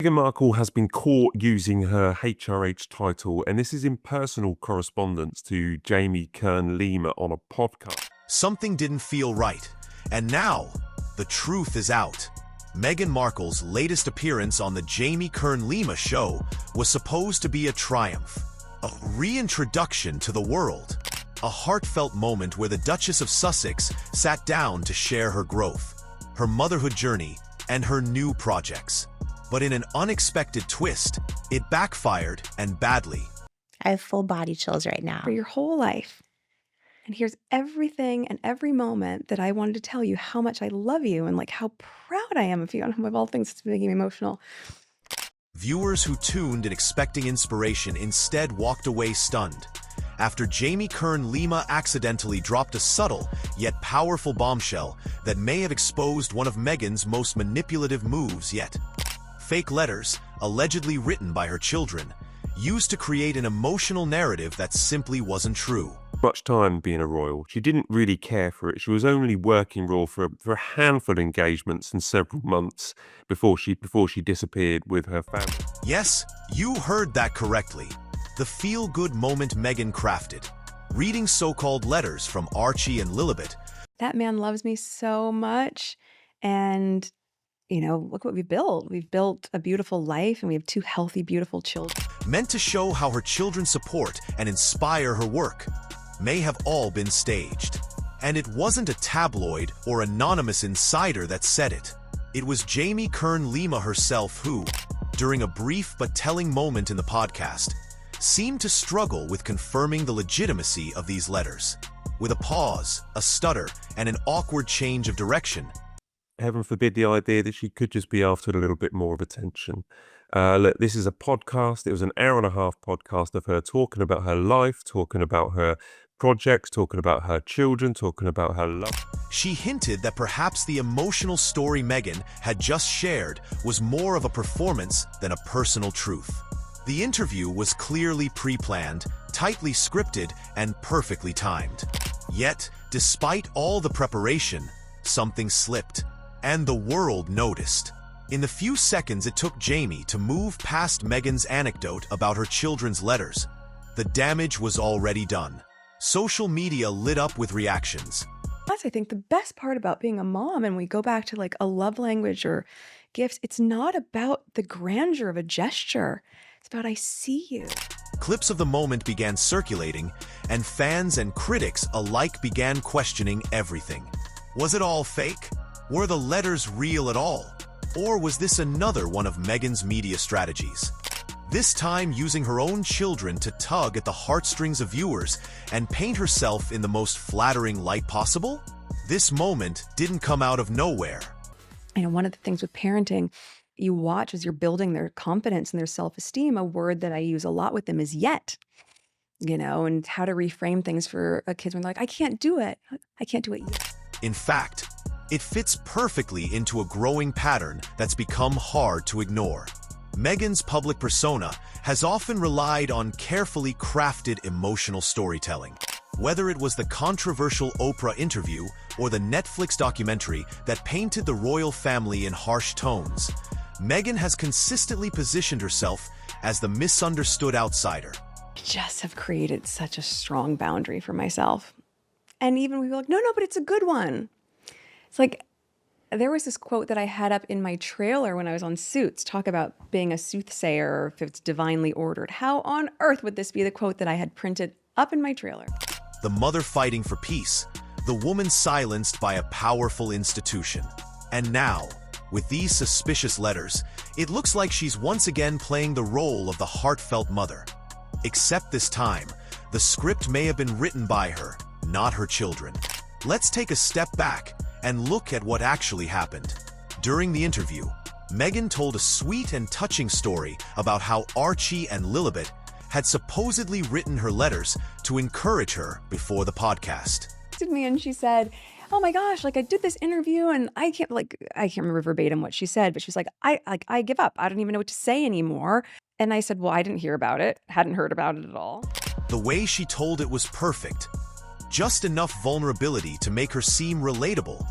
Meghan Markle has been caught using her HRH title, and this is in personal correspondence to Jamie Kern Lima on a podcast. Something didn't feel right, and now the truth is out. Meghan Markle's latest appearance on the Jamie Kern Lima Show was supposed to be a triumph, a reintroduction to the world, a heartfelt moment where the Duchess of Sussex sat down to share her growth, her motherhood journey, and her new projects. But in an unexpected twist, it backfired, and badly. I have full body chills right now. For your whole life. And here's everything and every moment that I wanted to tell you how much I love you and like how proud I am of you. And of all things, it's making me emotional. Viewers who tuned in expecting inspiration instead walked away stunned after Jamie Kern Lima accidentally dropped a subtle yet powerful bombshell that may have exposed one of Meghan's most manipulative moves yet. Fake letters, allegedly written by her children, used to create an emotional narrative that simply wasn't true. Much time being a royal, she didn't really care for it. She was only working royal for a handful of engagements and several months before she disappeared with her family. Yes, you heard that correctly. The feel-good moment Meghan crafted, reading so-called letters from Archie and Lilibet. That man loves me so much. And you know, look what we've built. We've built a beautiful life and we have two healthy, beautiful children. Meant to show how her children support and inspire her work, may have all been staged. And it wasn't a tabloid or anonymous insider that said it. It was Jamie Kern Lima herself who, during a brief but telling moment in the podcast, seemed to struggle with confirming the legitimacy of these letters. With a pause, a stutter, and an awkward change of direction, Heaven forbid the idea that she could just be after a little bit more of attention. Look, this is a podcast. It was an hour-and-a-half podcast of her talking about her life, talking about her projects, talking about her children, talking about her love. She hinted that perhaps the emotional story Meghan had just shared was more of a performance than a personal truth. The interview was clearly pre-planned, tightly scripted, and perfectly timed. Yet, despite all the preparation, something slipped. And the world noticed. In the few seconds it took Jamie to move past Meghan's anecdote about her children's letters, the damage was already done. Social media lit up with reactions. That's, I think, the best part about being a mom. And we go back to like a love language or gifts. It's not about the grandeur of a gesture. It's about I see you. Clips of the moment began circulating, and fans and critics alike began questioning everything. Was it all fake? Were the letters real at all? Or was this another one of Meghan's media strategies? This time using her own children to tug at the heartstrings of viewers and paint herself in the most flattering light possible? This moment didn't come out of nowhere. You know, one of the things with parenting, you watch as you're building their confidence and their self-esteem, a word that I use a lot with them is yet. You know, and how to reframe things for kids when they're like, I can't do it. I can't do it yet. In fact, it fits perfectly into a growing pattern that's become hard to ignore. Meghan's public persona has often relied on carefully crafted emotional storytelling. Whether it was the controversial Oprah interview or the Netflix documentary that painted the royal family in harsh tones, Meghan has consistently positioned herself as the misunderstood outsider. I just have created such a strong boundary for myself. And even we were like, no, but it's a good one. It's like, there was this quote that I had up in my trailer when I was on Suits, talk about being a soothsayer or if it's divinely ordered. How on earth would this be the quote that I had printed up in my trailer? The mother fighting for peace, the woman silenced by a powerful institution. And now, with these suspicious letters, it looks like she's once again playing the role of the heartfelt mother. Except this time, the script may have been written by her, not her children. Let's take a step back and look at what actually happened. During the interview, Meghan told a sweet and touching story about how Archie and Lilibet had supposedly written her letters to encourage her before the podcast. Me and she said, oh my gosh, like I did this interview and I can't remember verbatim what she said, but she was like, I give up. I don't even know what to say anymore. And I said, well, I didn't hear about it. Hadn't heard about it at all. The way she told it was perfect. Just enough vulnerability to make her seem relatable,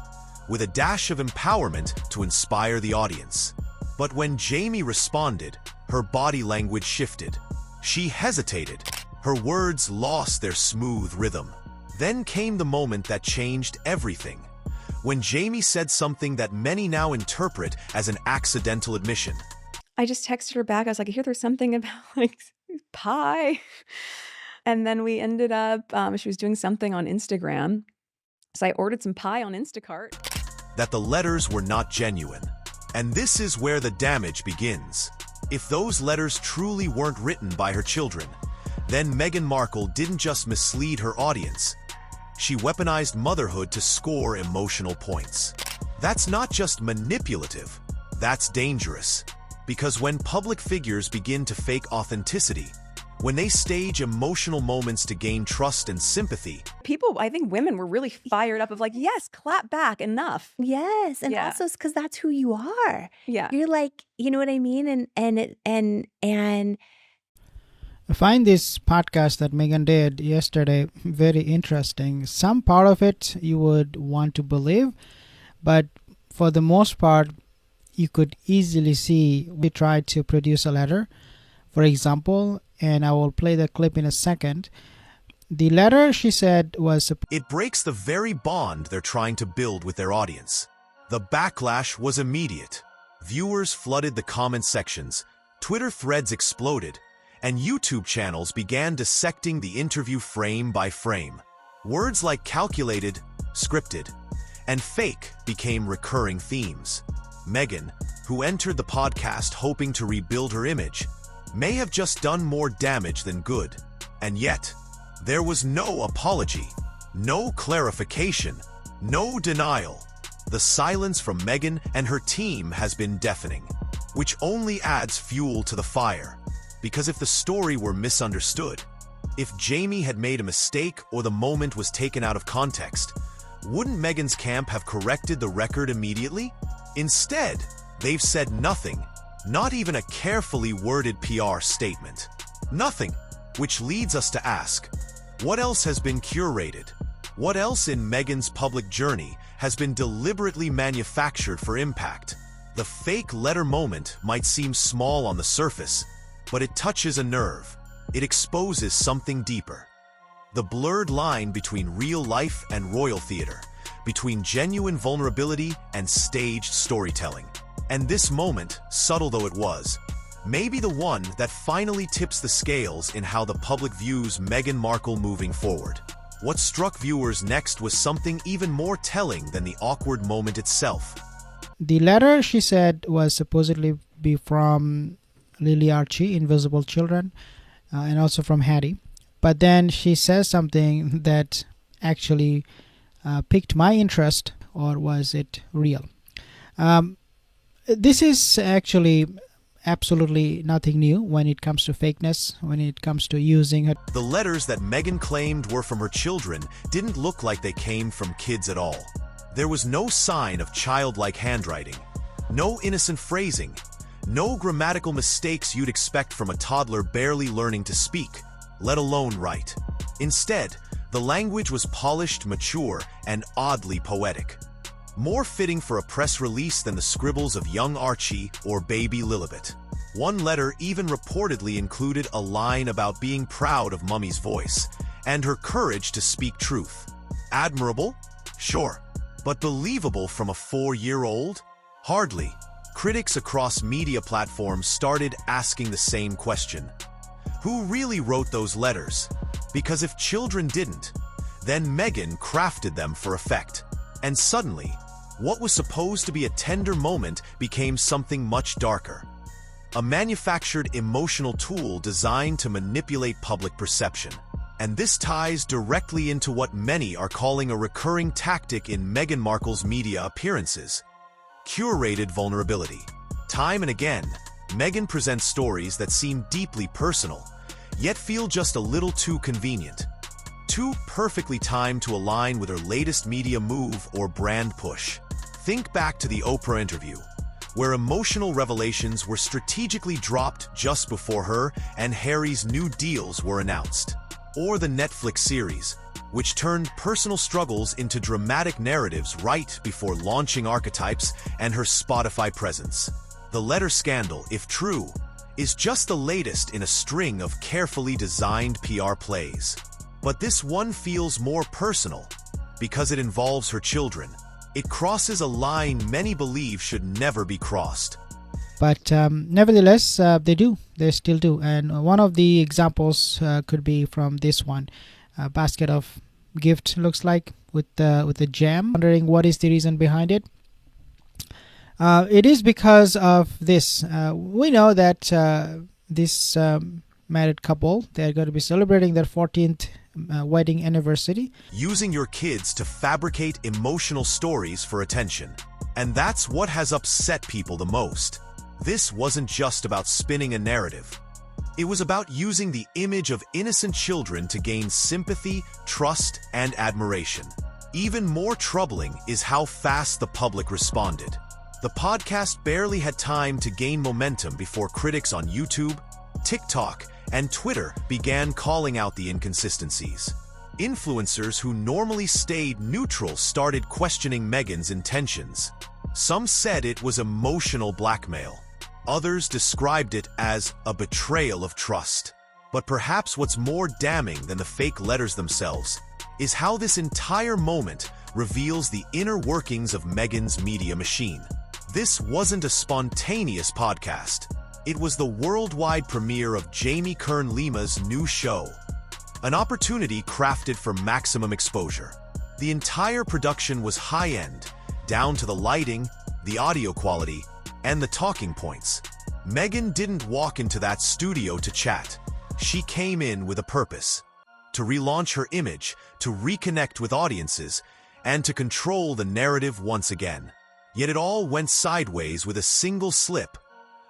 with a dash of empowerment to inspire the audience. But when Jamie responded, her body language shifted. She hesitated. Her words lost their smooth rhythm. Then came the moment that changed everything. When Jamie said something that many now interpret as an accidental admission. I just texted her back. I was like, I hear there's something about like pie. And then we ended up, she was doing something on Instagram. So I ordered some pie on Instacart. That the letters were not genuine. And this is where the damage begins. If those letters truly weren't written by her children, then Meghan Markle didn't just mislead her audience. She weaponized motherhood to score emotional points. That's not just manipulative, that's dangerous. Because when public figures begin to fake authenticity, when they stage emotional moments to gain trust and sympathy, People, I think women were really fired up of like, yes, clap back, enough. Yes, and Yeah. also it's because that's who you are. Yeah. You're like, you know what I mean, and I find this podcast that Megan did yesterday very interesting. Some part of it you would want to believe, but for the most part, you could easily see we tried to produce a letter, for example, and I will play the clip in a second. The letter, she said, was it breaks the very bond they're trying to build with their audience. The backlash was immediate. Viewers flooded the comment sections, Twitter threads exploded, and YouTube channels began dissecting the interview frame by frame. Words like calculated, scripted, and fake became recurring themes. Meghan, who entered the podcast hoping to rebuild her image, may have just done more damage than good. And yet, there was no apology, no clarification, no denial. The silence from Meghan and her team has been deafening, which only adds fuel to the fire. Because if the story were misunderstood, if Jamie had made a mistake or the moment was taken out of context, wouldn't Meghan's camp have corrected the record immediately? Instead, they've said nothing, not even a carefully worded PR statement. Nothing, which leads us to ask, what else has been curated? What else in Meghan's public journey has been deliberately manufactured for impact? The fake letter moment might seem small on the surface, but it touches a nerve. It exposes something deeper. The blurred line between real life and royal theater, between genuine vulnerability and staged storytelling. And this moment, subtle though it was, may be the one that finally tips the scales in how the public views Meghan Markle moving forward. What struck viewers next was something even more telling than the awkward moment itself. the letter, she said, was supposedly be from Lily Archie, Invisible Children, and also from Hattie. But then she says something that actually piqued my interest, or was it real? This is actually absolutely nothing new when it comes to fakeness, when it comes to using her. The letters that Meghan claimed were from her children didn't look like they came from kids at all. There was no sign of childlike handwriting, no innocent phrasing, no grammatical mistakes you'd expect from a toddler barely learning to speak, let alone write. Instead, the language was polished, mature, and oddly poetic. More fitting for a press release than the scribbles of young Archie or baby Lilibet. One letter even reportedly included a line about being proud of Mummy's voice and her courage to speak truth. Admirable? Sure. But believable from a 4-year-old? Hardly. Critics across media platforms started asking the same question. Who really wrote those letters? Because if children didn't, then Meghan crafted them for effect. And suddenly, what was supposed to be a tender moment became something much darker. A manufactured emotional tool designed to manipulate public perception. And this ties directly into what many are calling a recurring tactic in Meghan Markle's media appearances: curated vulnerability. Time and again, Meghan presents stories that seem deeply personal, yet feel just a little too convenient. Too perfectly timed to align with her latest media move or brand push. Think back to the Oprah interview, where emotional revelations were strategically dropped just before her and Harry's new deals were announced. Or the Netflix series, which turned personal struggles into dramatic narratives right before launching archetypes and her Spotify presence. The letter scandal, if true, is just the latest in a string of carefully designed PR plays. But this one feels more personal because it involves her children. It crosses a line many believe should never be crossed. But nevertheless, they do. They still do. And one of the examples could be from this one. A basket of gift looks like with the jam. Wondering what is the reason behind it. It is because of this. We know that this married couple, they're going to be celebrating their 14th wedding anniversary. Using your kids to fabricate emotional stories for attention. And that's what has upset people the most. This wasn't just about spinning a narrative. It was about using the image of innocent children to gain sympathy, trust, and admiration. Even more troubling is how fast the public responded. The podcast barely had time to gain momentum before critics on YouTube, TikTok, and Twitter began calling out the inconsistencies. Influencers who normally stayed neutral started questioning Meghan's intentions. Some said it was emotional blackmail. Others described it as a betrayal of trust. But perhaps what's more damning than the fake letters themselves is how this entire moment reveals the inner workings of Meghan's media machine. This wasn't a spontaneous podcast. It was the worldwide premiere of Jamie Kern Lima's new show, an opportunity crafted for maximum exposure. The entire production was high-end, down to the lighting, the audio quality, and the talking points. Meghan didn't walk into that studio to chat. She came in with a purpose: to relaunch her image, to reconnect with audiences, and to control the narrative once again. Yet it all went sideways with a single slip,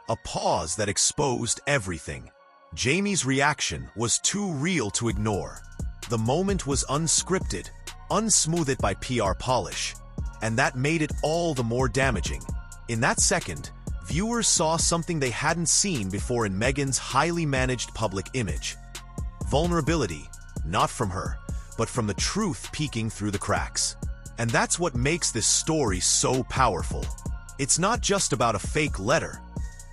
a pause that exposed everything. Jamie's reaction was too real to ignore. The moment was unscripted, unsmoothed by PR polish, and that made it all the more damaging. In that second, viewers saw something they hadn't seen before in Meghan's highly managed public image. Vulnerability, not from her, but from the truth peeking through the cracks. And that's what makes this story so powerful. It's not just about a fake letter.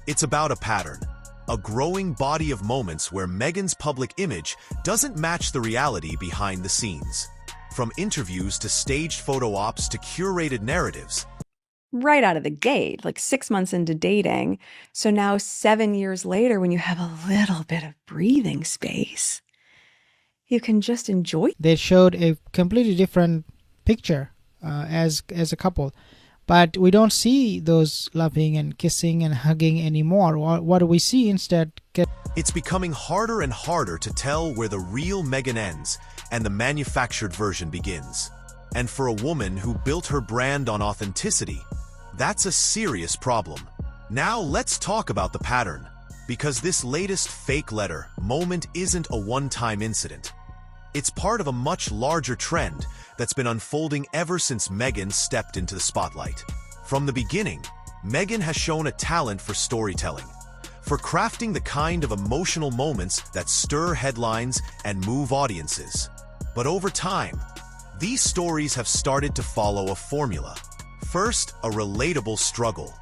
It's about a pattern, a growing body of moments where Meghan's public image doesn't match the reality behind the scenes. From interviews to staged photo ops to curated narratives. Right out of the gate, like 6 months into dating. So now 7 years later, when you have a little bit of breathing space, you can just enjoy. They showed a completely different picture as a couple. But we don't see those loving and kissing and hugging anymore. What do we see instead? It's becoming harder and harder to tell where the real Meghan ends and the manufactured version begins. And for a woman who built her brand on authenticity, that's a serious problem. Now let's talk about the pattern, because this latest fake letter moment isn't a one-time incident. It's part of a much larger trend that's been unfolding ever since Meghan stepped into the spotlight. From the beginning, Meghan has shown a talent for storytelling, for crafting the kind of emotional moments that stir headlines and move audiences. But over time, these stories have started to follow a formula. First, a relatable struggle,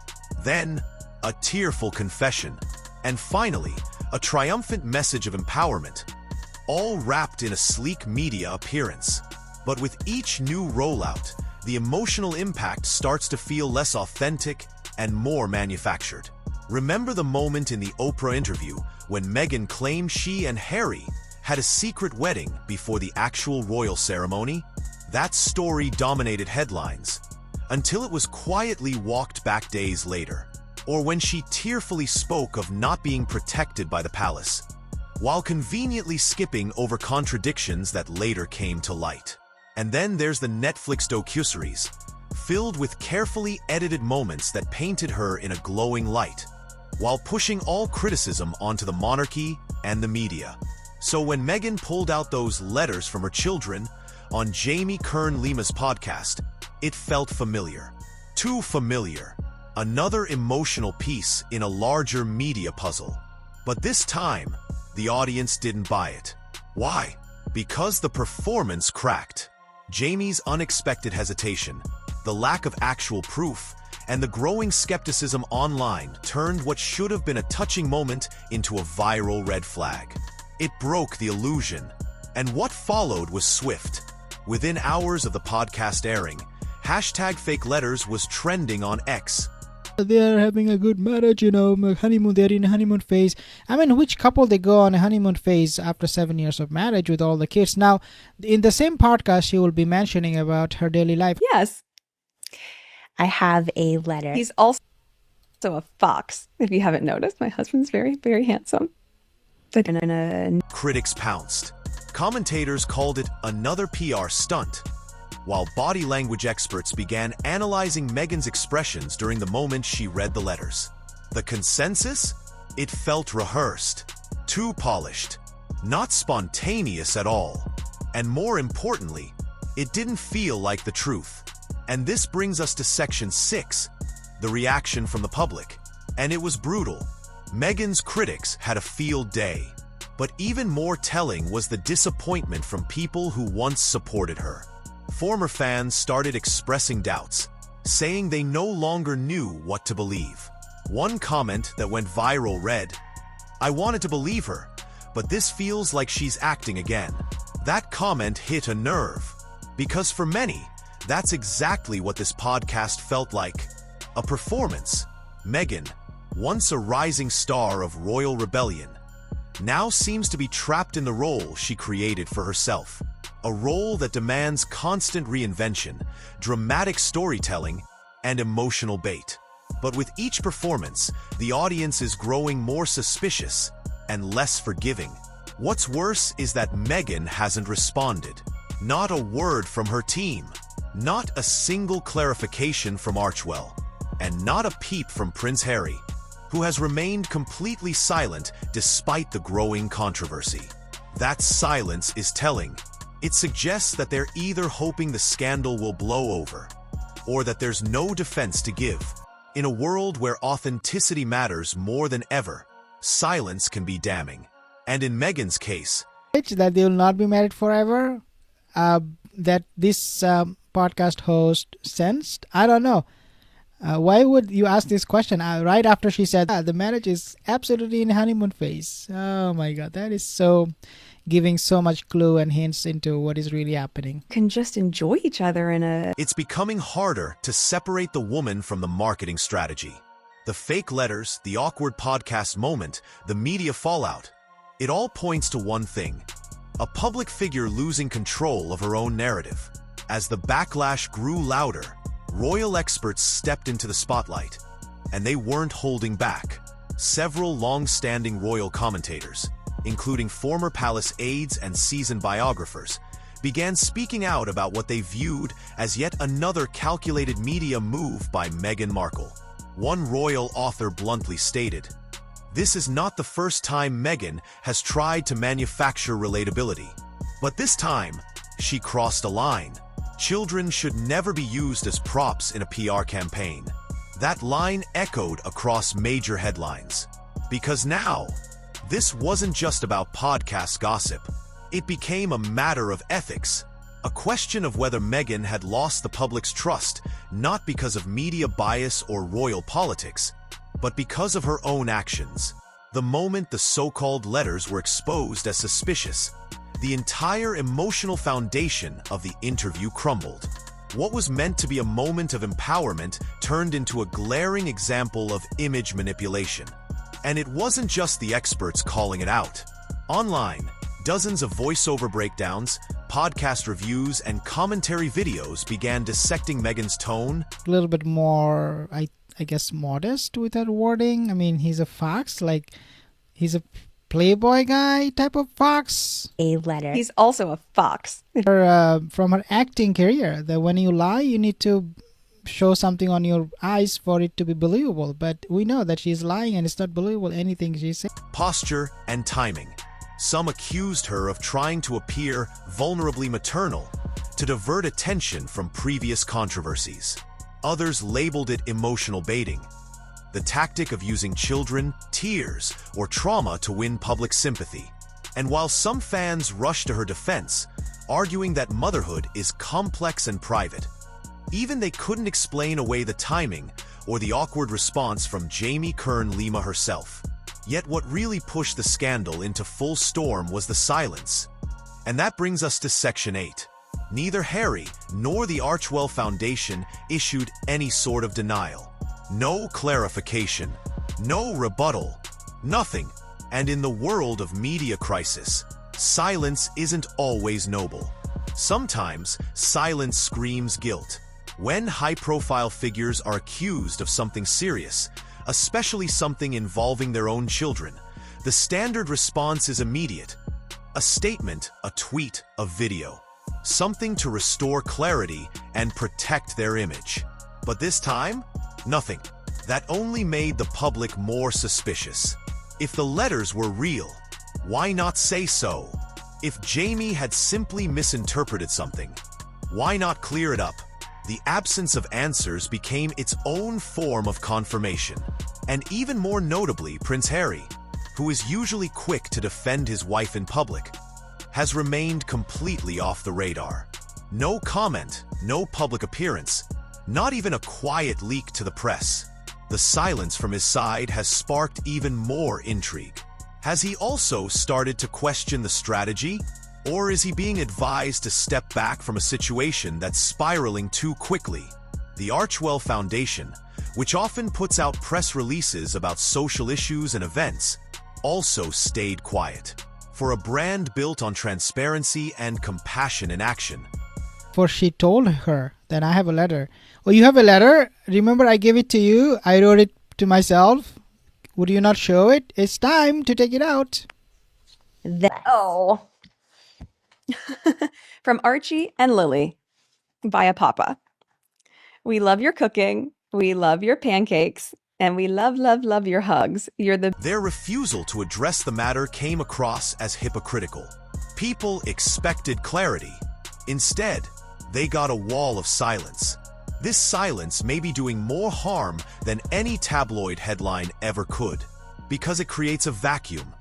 then a tearful confession, and finally, a triumphant message of empowerment, all wrapped in a sleek media appearance. But with each new rollout, the emotional impact starts to feel less authentic and more manufactured. Remember the moment in the Oprah interview when Meghan claimed she and Harry had a secret wedding before the actual royal ceremony? That story dominated headlines until it was quietly walked back days later, or when she tearfully spoke of not being protected by the palace, while conveniently skipping over contradictions that later came to light. And then there's the Netflix docuseries, filled with carefully edited moments that painted her in a glowing light, while pushing all criticism onto the monarchy and the media. So when Meghan pulled out those letters from her children on Jamie Kern Lima's podcast, it felt familiar. Too familiar. Another emotional piece in a larger media puzzle. But this time, the audience didn't buy it. Why? Because the performance cracked. Jamie's unexpected hesitation, the lack of actual proof, and the growing skepticism online turned what should have been a touching moment into a viral red flag. It broke the illusion, and what followed was swift. Within hours of the podcast airing, #fake letters was trending on X. They're having a good marriage, honeymoon, they're in a honeymoon phase. I mean, which couple they go on a honeymoon phase after 7 years of marriage with all the kids? Now, in the same podcast, she will be mentioning about her daily life. Yes. I have a letter. He's also a fox. If you haven't noticed, my husband's very, very handsome. But in a Critics pounced. Commentators called it another PR stunt, while body language experts began analyzing Meghan's expressions during the moment she read the letters. The consensus? It felt rehearsed, too polished, not spontaneous at all. And more importantly, it didn't feel like the truth. And this brings us to section 6, the reaction from the public. And it was brutal. Meghan's critics had a field day. But even more telling was the disappointment from people who once supported her. Former fans started expressing doubts, saying they no longer knew what to believe. One comment that went viral read, "I wanted to believe her, but this feels like she's acting again." That comment hit a nerve, because for many, that's exactly what this podcast felt like. A performance. Meghan, once a rising star of royal rebellion, now seems to be trapped in the role she created for herself. A role that demands constant reinvention, dramatic storytelling, and emotional bait. But with each performance, the audience is growing more suspicious and less forgiving. What's worse is that Meghan hasn't responded. Not a word from her team. Not a single clarification from Archewell. And not a peep from Prince Harry, who has remained completely silent despite the growing controversy. That silence is telling. It suggests that they're either hoping the scandal will blow over, or that there's no defense to give. In a world where authenticity matters more than ever, silence can be damning. And in Meghan's case, that they will not be married forever, that this podcast host sensed. I don't know. Why would you ask this question right after she said the marriage is absolutely in honeymoon phase? Oh my God, that is so giving so much clue and hints into what is really happening. can just enjoy each other in a it's becoming harder to separate the woman from the marketing strategy. The fake letters, the awkward podcast moment, the media fallout. It all points to one thing: a public figure losing control of her own narrative. As the backlash grew louder, royal experts stepped into the spotlight, and they weren't holding back. Several long-standing royal commentators, including former palace aides and seasoned biographers, began speaking out about what they viewed as yet another calculated media move by Meghan Markle. One royal author bluntly stated, "This is not the first time Meghan has tried to manufacture relatability. But this time, she crossed a line. Children should never be used as props in a PR campaign." That line echoed across major headlines. Because now, this wasn't just about podcast gossip. It became a matter of ethics. A question of whether Meghan had lost the public's trust, not because of media bias or royal politics, but because of her own actions. The moment the so-called letters were exposed as suspicious, the entire emotional foundation of the interview crumbled. What was meant to be a moment of empowerment turned into a glaring example of image manipulation. And it wasn't just the experts calling it out. Online, dozens of voiceover breakdowns, podcast reviews, and commentary videos began dissecting Meghan's tone. A little bit more, I guess, modest with that wording. I mean, he's a fox, like he's a playboy guy type of fox. A letter. he's also a fox. From her acting career, that when you lie, you need to show something on your eyes for it to be believable. But we know that she's lying and it's not believable anything she says. Posture and timing. Some accused her of trying to appear vulnerably maternal to divert attention from previous controversies. Others labeled it emotional baiting, the tactic of using children, tears, or trauma to win public sympathy. And while some fans rushed to her defense, arguing that motherhood is complex and private, even they couldn't explain away the timing or the awkward response from Jamie Kern Lima herself. Yet what really pushed the scandal into full storm was the silence. And that brings us to Section 8. Neither Harry nor the Archewell Foundation issued any sort of denial. No clarification, no rebuttal, nothing. And in the world of media crisis, silence isn't always noble. Sometimes silence screams guilt. When high-profile figures are accused of something serious, especially something involving their own children, the standard response is immediate. A statement, a tweet, a video. Something to restore clarity and protect their image. But this time, nothing. That only made the public more suspicious. If the letters were real, why not say so? If Jamie had simply misinterpreted something, why not clear it up? The absence of answers became its own form of confirmation. And even more notably, Prince Harry, who is usually quick to defend his wife in public, has remained completely off the radar. No comment, no public appearance, not even a quiet leak to the press. The silence from his side has sparked even more intrigue. Has he also started to question the strategy? Or is he being advised to step back from a situation that's spiraling too quickly? The Archewell Foundation, which often puts out press releases about social issues and events, also stayed quiet. For a brand built on transparency and compassion in action. For she told her that I have a letter. Oh, you have a letter? Remember I gave it to you? I wrote it to myself. Would you not show it? It's time to take it out. Oh. From Archie and Lily via Papa. We love your cooking. We love your pancakes. And we love, love, love your hugs. You're the... Their refusal to address the matter came across as hypocritical. People expected clarity. Instead, they got a wall of silence. This silence may be doing more harm than any tabloid headline ever could, because it creates a vacuum,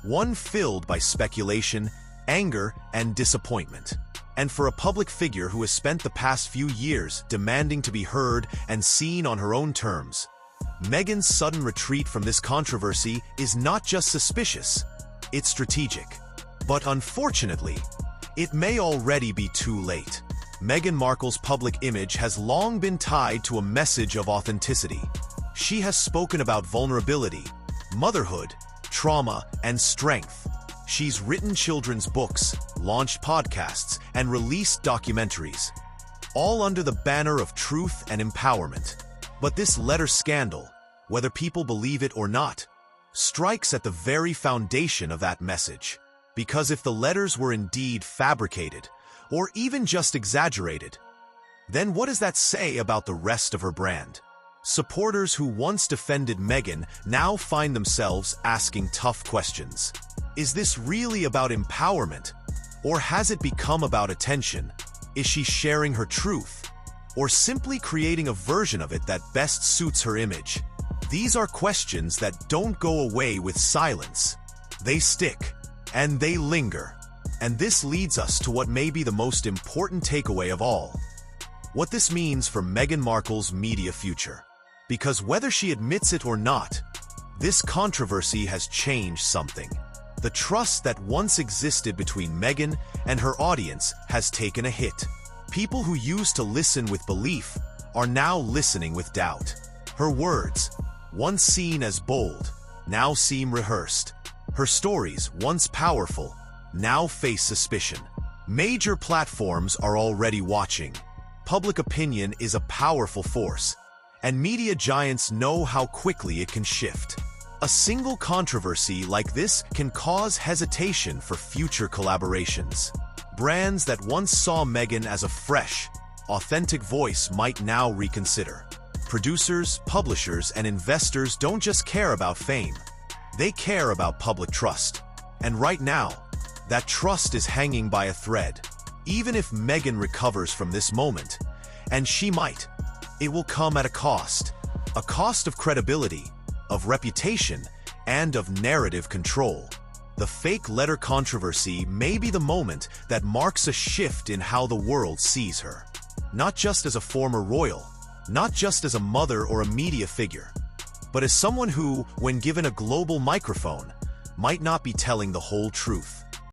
one filled by speculation, anger, and disappointment. And for a public figure who has spent the past few years demanding to be heard and seen on her own terms, Meghan's sudden retreat from this controversy is not just suspicious, it's strategic. But unfortunately, it may already be too late. Meghan Markle's public image has long been tied to a message of authenticity. She has spoken about vulnerability, motherhood, trauma, and strength. She's written children's books, launched podcasts, and released documentaries, all under the banner of truth and empowerment. But this letter scandal, whether people believe it or not, strikes at the very foundation of that message. Because if the letters were indeed fabricated, or even just exaggerated, then what does that say about the rest of her brand? Supporters who once defended Meghan now find themselves asking tough questions. Is this really about empowerment? Or has it become about attention? Is she sharing her truth? Or simply creating a version of it that best suits her image? These are questions that don't go away with silence. They stick, and they linger. And this leads us to what may be the most important takeaway of all. What this means for Meghan Markle's media future. Because whether she admits it or not, this controversy has changed something. The trust that once existed between Meghan and her audience has taken a hit. People who used to listen with belief are now listening with doubt. Her words, once seen as bold, now seem rehearsed. Her stories, once powerful, now face suspicion. Major platforms are already watching. Public opinion is a powerful force, and media giants know how quickly it can shift. A single controversy like this can cause hesitation for future collaborations. Brands that once saw Meghan as a fresh, authentic voice might now reconsider. Producers, publishers, and investors don't just care about fame. They care about public trust. And right now, that trust is hanging by a thread. Even if Meghan recovers from this moment, and she might, it will come at a cost of credibility, of reputation, and of narrative control. The fake letter controversy may be the moment that marks a shift in how the world sees her. Not just as a former royal, not just as a mother or a media figure, but as someone who, when given a global microphone, might not be telling the whole truth.